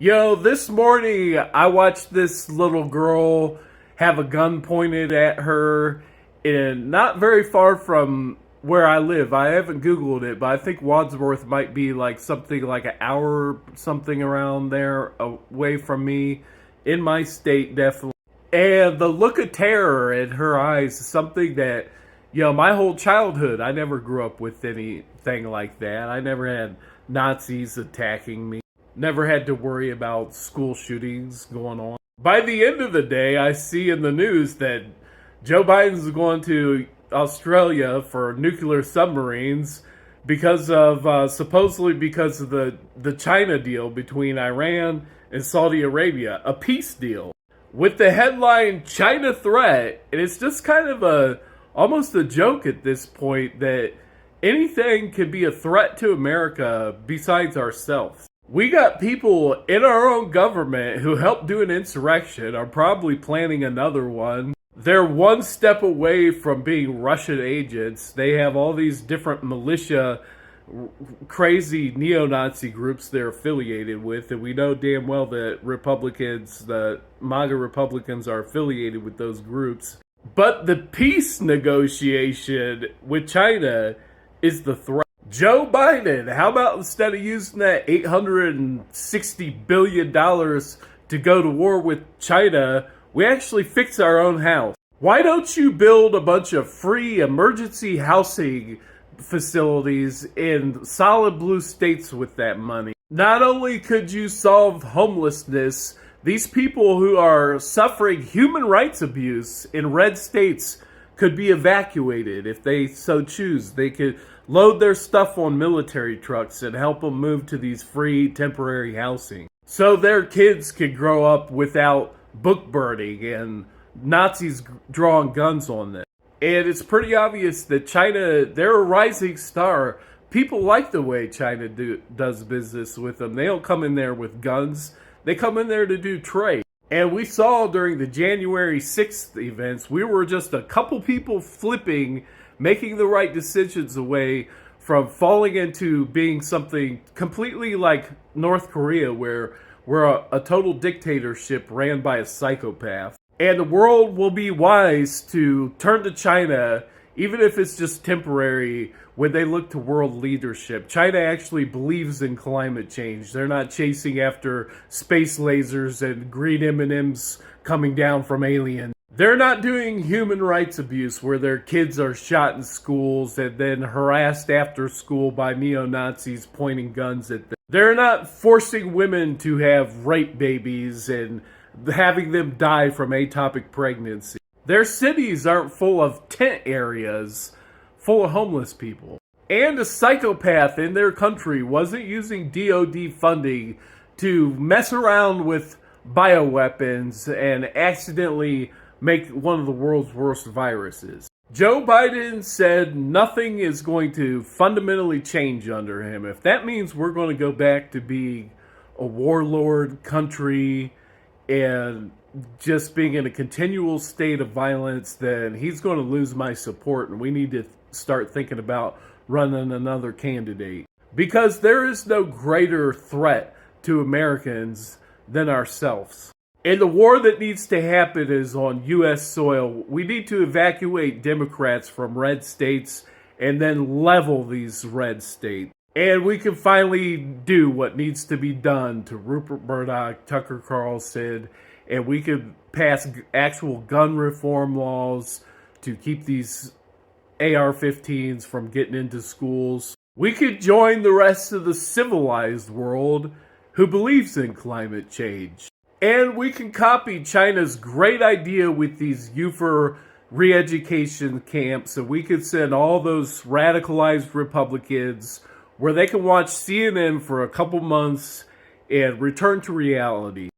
Yo, this morning I watched this little girl have a gun pointed at her, and not very far from where I live. I haven't Googled it, but I think Wadsworth might be like something like an hour, something around there away from me in my state, definitely. And the look of terror in her eyes is something that, my whole childhood, I never grew up with anything like that. I never had Nazis attacking me. Never had to worry about school shootings going on. By the end of the day, I see in the news that Joe Biden's going to Australia for nuclear submarines because of supposedly because of the China deal between Iran and Saudi Arabia, a peace deal with the headline China threat. And it's just kind of almost a joke at this point that anything can be a threat to America besides ourselves. We got people in our own government who helped do an insurrection, are probably planning another one. They're one step away from being Russian agents. They have all these different militia, crazy neo-Nazi groups they're affiliated with, and we know damn well that Republicans, the MAGA Republicans, are affiliated with those groups. But the peace negotiation with China is the threat. Joe Biden, how about instead of using that $860 billion to go to war with China, we actually fix our own house? Why don't you build a bunch of free emergency housing facilities in solid blue states with that money? Not only could you solve homelessness, these people who are suffering human rights abuse in red states could be evacuated if they so choose. They could load their stuff on military trucks and help them move to these free temporary housing so their kids could grow up without book burning and Nazis drawing guns on them. And it's pretty obvious that China, they're a rising star. People like the way China does business with them. They don't come in there with guns. They come in there to do trade. And we saw during the January 6th events, we were just a couple people flipping, making the right decisions away from falling into being something completely like North Korea, where we're a total dictatorship ran by a psychopath. And the world will be wise to turn to China, even if it's just temporary, when they look to world leadership. China actually believes in climate change. They're not chasing after space lasers and green M&Ms coming down from aliens. They're not doing human rights abuse where their kids are shot in schools and then harassed after school by neo-Nazis pointing guns at them. They're not forcing women to have rape babies and having them die from atopic pregnancy. Their cities aren't full of tent areas full of homeless people. And a psychopath in their country wasn't using DoD funding to mess around with bioweapons and accidentally make one of the world's worst viruses. Joe Biden said nothing is going to fundamentally change under him. If that means we're going to go back to being a warlord country and just being in a continual state of violence, then he's going to lose my support, and we need to start thinking about running another candidate. Because there is no greater threat to Americans than ourselves. And the war that needs to happen is on U.S. soil. We need to evacuate Democrats from red states and then level these red states. And we can finally do what needs to be done to Rupert Murdoch, Tucker Carlson, and we could pass actual gun reform laws to keep these AR-15s from getting into schools. We could join the rest of the civilized world who believes in climate change. And we can copy China's great idea with these youth re-education camps, and we could send all those radicalized Republicans where they can watch CNN for a couple months and return to reality.